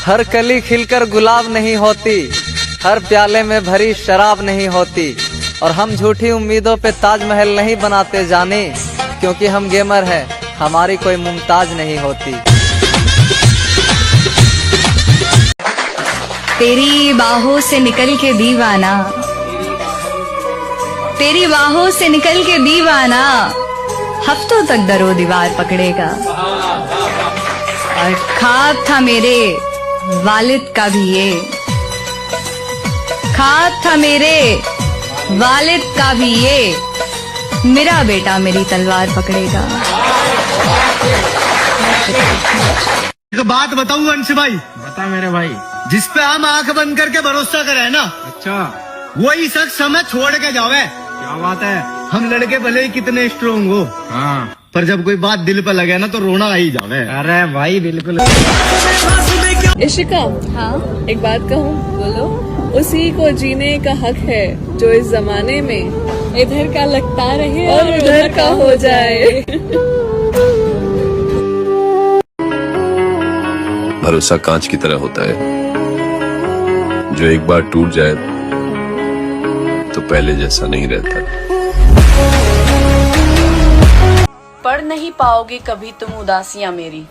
हर कली खिलकर गुलाब नहीं होती, हर प्याले में भरी शराब नहीं होती। और हम झूठी उम्मीदों पे ताजमहल नहीं बनाते जाने, क्योंकि हम गेमर हैं, हमारी कोई मुमताज नहीं होती। तेरी बाहों से निकल के दीवाना, तेरी बाहों से निकल के दीवाना हफ्तों तक दरो दीवार पकड़ेगा। और ख्वाब था मेरे वालिद का भी ये, ख्वाब था मेरे वालिद का भी ये, मेरा बेटा मेरी तलवार पकड़ेगा। एक बात बताऊं अंश भाई? बता मेरे भाई। जिस पे हम आंख बंद करके भरोसा करे ना, अच्छा, वही शख्स हमें छोड़ के जावे। क्या बात है? हम लड़के भले ही कितने स्ट्रोंग हो, हाँ, पर जब कोई बात दिल पे लगे ना तो रोना आ ही जावे। अरे भाई बिल्कुल। इशिका, हाँ एक बात कहूँ? बोलो। उसी को जीने का हक है जो इस जमाने में इधर का लगता रहे और उधर का हो जाए। भरोसा कांच की तरह होता है, जो एक बार टूट जाए तो पहले जैसा नहीं रहता। पढ़ नहीं पाओगे कभी तुम उदासियां मेरी,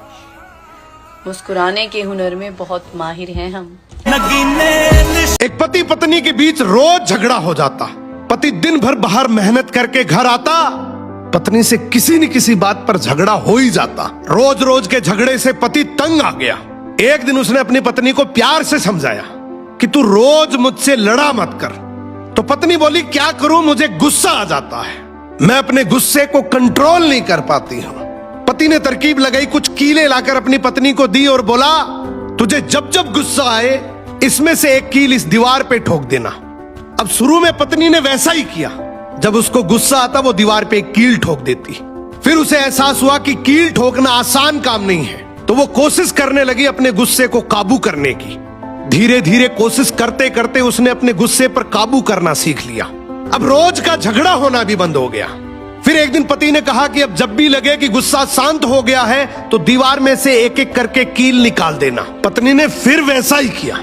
मुस्कुराने के हुनर में बहुत माहिर हैं हम। एक पति पत्नी के बीच रोज झगड़ा हो जाता। पति दिन भर बाहर मेहनत करके घर आता, पत्नी से किसी न किसी बात पर झगड़ा हो ही जाता। रोज रोज के झगड़े से पति तंग आ गया। एक दिन उसने अपनी पत्नी को प्यार से समझाया कि तू रोज मुझसे लड़ा मत कर। तो पत्नी बोली, क्या करूं, मुझे गुस्सा आ जाता है, मैं अपने गुस्से को कंट्रोल नहीं कर पाती हूं। पति ने तरकीब लगाई, कुछ कीलें लाकर अपनी पत्नी को दी और बोला, तुझे जब जब गुस्सा आए इसमें से एक कील इस दीवार पे ठोक देना। अब शुरू में पत्नी ने वैसा ही किया। जब उसको गुस्सा आता वो दीवार पे एक कील ठोक देती। फिर उसे एहसास हुआ कि कील ठोकना आसान काम नहीं है, तो वो कोशिश करने लगी अपने गुस्से को काबू करने की। धीरे धीरे कोशिश करते करते उसने अपने गुस्से पर काबू करना सीख लिया। अब रोज का झगड़ा होना भी बंद हो गया। फिर एक दिन पति ने कहा कि अब जब भी लगे कि गुस्सा शांत हो गया है तो दीवार में से एक एक करके कील निकाल देना। पत्नी ने फिर वैसा ही किया।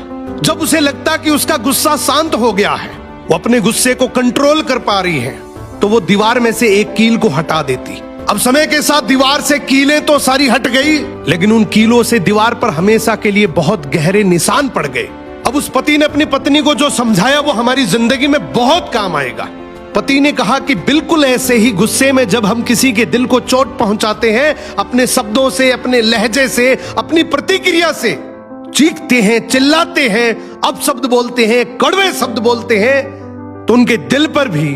जब उसे लगता कि उसका गुस्सा शांत हो गया है, वो अपने गुस्से को कंट्रोल कर पा रही है, तो वो दीवार में से एक कील को हटा देती। अब समय के साथ दीवार से कीलें तो सारी हट गई, लेकिन उन कीलों से दीवार पर हमेशा के लिए बहुत गहरे निशान पड़ गए। अब उस पति ने अपनी पत्नी को जो समझाया वो हमारी जिंदगी में बहुत काम आएगा। पति ने कहा कि बिल्कुल ऐसे ही गुस्से में जब हम किसी के दिल को चोट पहुंचाते हैं, अपने शब्दों से, अपने लहजे से, अपनी प्रतिक्रिया से, चीखते हैं, चिल्लाते हैं, अपशब्द बोलते हैं, कड़वे शब्द बोलते हैं, तो उनके दिल पर भी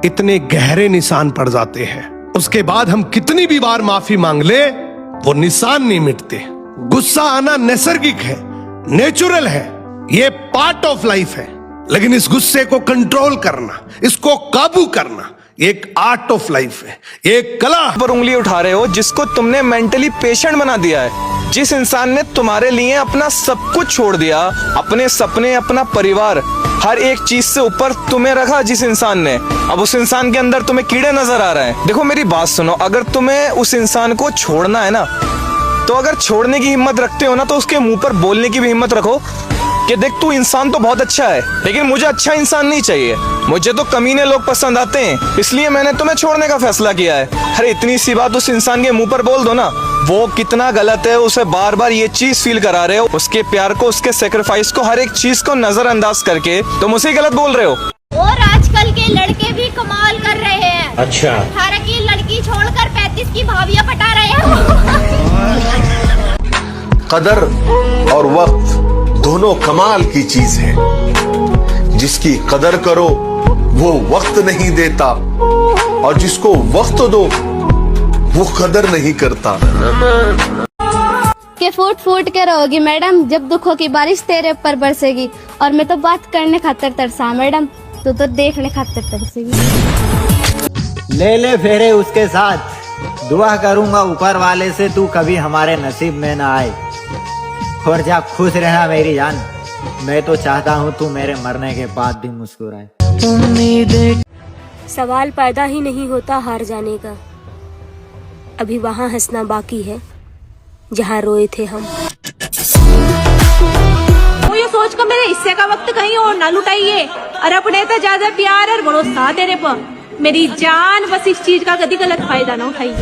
इतने गहरे निशान पड़ जाते हैं। उसके बाद हम कितनी भी बार माफी मांग ले, वो निशान नहीं मिटते। गुस्सा आना नैसर्गिक है, नेचुरल है, ये पार्ट ऑफ लाइफ है। लेकिन इस गुस्से को कंट्रोल करना, इसको काबू करना, ये एक आर्ट ऑफ लाइफ है, एक कला। पर उंगली उठा रहे हो जिसको तुमने मेंटली पेशेंट बना दिया है। जिस इंसान ने तुम्हारे लिए अपना सब कुछ छोड़ दिया, अपने सपने, अपना परिवार, हर एक चीज से ऊपर तुम्हें रखा जिस इंसान ने, अब उस इंसान के अंदर तुम्हें कीड़े नजर आ रहे हैं। देखो मेरी बात सुनो, अगर तुम्हें उस इंसान को छोड़ना है ना, तो अगर छोड़ने की हिम्मत रखते हो ना, तो उसके मुंह पर बोलने की भी हिम्मत रखो कि देख तू इंसान तो बहुत अच्छा है, लेकिन मुझे अच्छा इंसान नहीं चाहिए, मुझे तो कमीने लोग पसंद आते हैं, इसलिए मैंने तुम्हें छोड़ने का फैसला किया है। अरे इतनी सी बात उस इंसान के मुंह पर बोल दो ना, वो कितना गलत है, उसे बार बार ये चीज फील करा रहे हो, उसके प्यार को, उसके सेक्रीफाइस को, हर एक चीज को नजरअंदाज करके तुम उसे गलत बोल रहे हो। और आजकल के लड़के भी कमाल कर रहे हैं। अच्छा, 18 की लड़की छोड़कर 35 की भाभियां पटा रहे हैं। कदर और वक्त दोनों कमाल की चीज है। जिसकी कदर करो वो वक्त नहीं देता, और जिसको वक्त दो वो कदर नहीं करता। के फूट फूट के रहोगी मैडम, जब दुखों की बारिश तेरे ऊपर बरसेगी। और मैं तो बात करने खातिर तरसा मैडम, तू तो देखने खातिर तरसेगी। ले ले फेरे उसके साथ, दुआ करूंगा ऊपर वाले से तू कभी हमारे नसीब में ना आए। और जा खुश रहना मेरी जान, मैं तो चाहता हूँ तू मेरे मरने के बाद भी मुस्कुराए। सवाल पैदा ही नहीं होता हार जाने का, अभी वहाँ हंसना बाकी है जहाँ रोए थे हम। सोच कर मेरे हिस्से का वक्त कहीं और ना लुटाइए और अपने तो ज्यादा प्यार और भरोसा तेरे पर मेरी जान, बस इस चीज का कभी गलत फायदा ना उठाइए।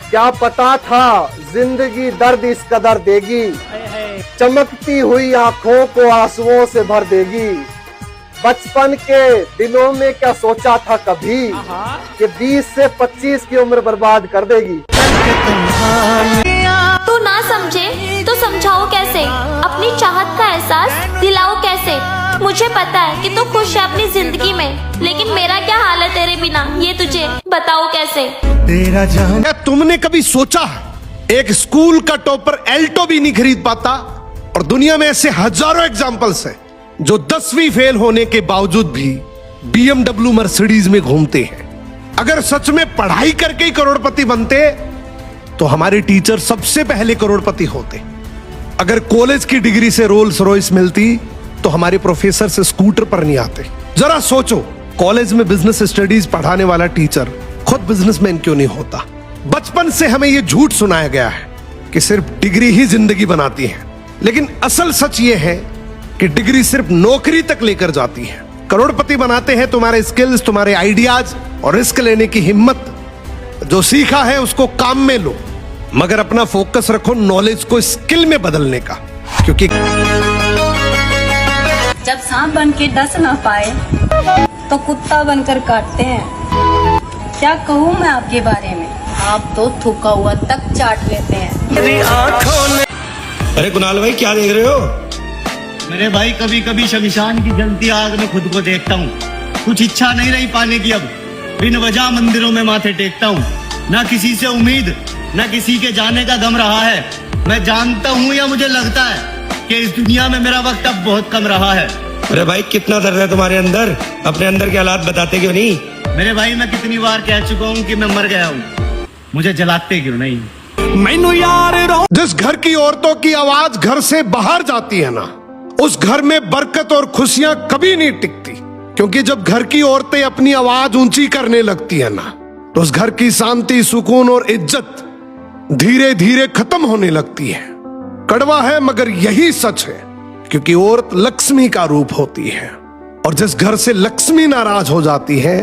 क्या पता था जिंदगी दर्द इस कदर देगी, चमकती हुई आंखों को आंसुओं से भर देगी। बचपन के दिनों में क्या सोचा था कभी कि 20 से 25 की उम्र बर्बाद कर देगी। तू ना समझे तो समझाओ कैसे, अपनी चाहत का एहसास दिलाओ कैसे। मुझे पता है कि तू खुश है अपनी जिंदगी में, लेकिन मेरा क्या हाल है तेरे बिना, ये तुझे बताओ कैसे। क्या तुमने कभी सोचा एक स्कूल का टॉपर एल्टो भी नहीं खरीद पाता, और दुनिया में ऐसे हजारों एग्जाम्पल्स हैं जो 10वीं फेल होने के बावजूद भी BMW मर्सिडीज में घूमते हैं। अगर सच में पढ़ाई करके ही करोड़पति बनते तो हमारे टीचर सबसे पहले करोड़पति होते। अगर कॉलेज की डिग्री से रोल्स रॉयस मिलती तो हमारे प्रोफेसर से स्कूटर पर नहीं आते। जरा सोचो, कॉलेज में बिजनेस स्टडीज पढ़ाने वाला टीचर खुद बिजनेसमैन क्यों नहीं होता। बचपन से हमें यह झूठ सुनाया गया है कि सिर्फ डिग्री ही जिंदगी बनाती है, लेकिन असल सच यह है कि डिग्री सिर्फ नौकरी तक लेकर जाती है। करोड़पति बनाते हैं तुम्हारे स्किल्स, तुम्हारे आइडियाज और रिस्क लेने की हिम्मत। जो सीखा है उसको काम में लो, मगर अपना फोकस रखो नॉलेज को स्किल में बदलने का, क्योंकि जब सांप बन के डस ना पाए तो कुत्ता बनकर काटते हैं। क्या कहूँ मैं आपके बारे में, आप तो थूका हुआ तक चाट लेते हैं। अरे कुणाल भाई क्या देख रहे हो? मेरे भाई कभी कभी शमशान की जलती आग में खुद को देखता हूँ। कुछ इच्छा नहीं रही पाने की, अब बिन वजह मंदिरों में माथे टेकता हूँ। ना किसी से उम्मीद, ना किसी के जाने का गम रहा है। मैं जानता हूँ या मुझे लगता है कि इस दुनिया में मेरा वक्त अब बहुत कम रहा है। अरे भाई कितना दर्द है तुम्हारे अंदर, अपने अंदर के हालात बताते क्यों नहीं? मेरे भाई मैं कितनी बार कह चुका हूँ कि मैं मर गया हूँ, मुझे जलाते क्यों नहीं? जिस घर की औरतों की आवाज घर से बाहर जाती है ना, उस घर में बरकत और खुशियां कभी नहीं टिकती। क्योंकि जब घर की औरतें अपनी आवाज ऊंची करने लगती है ना, तो उस घर की शांति, सुकून और इज्जत धीरे धीरे खत्म होने लगती है। कड़वा है मगर यही सच है, क्योंकि औरत लक्ष्मी का रूप होती है, और जिस घर से लक्ष्मी नाराज हो जाती है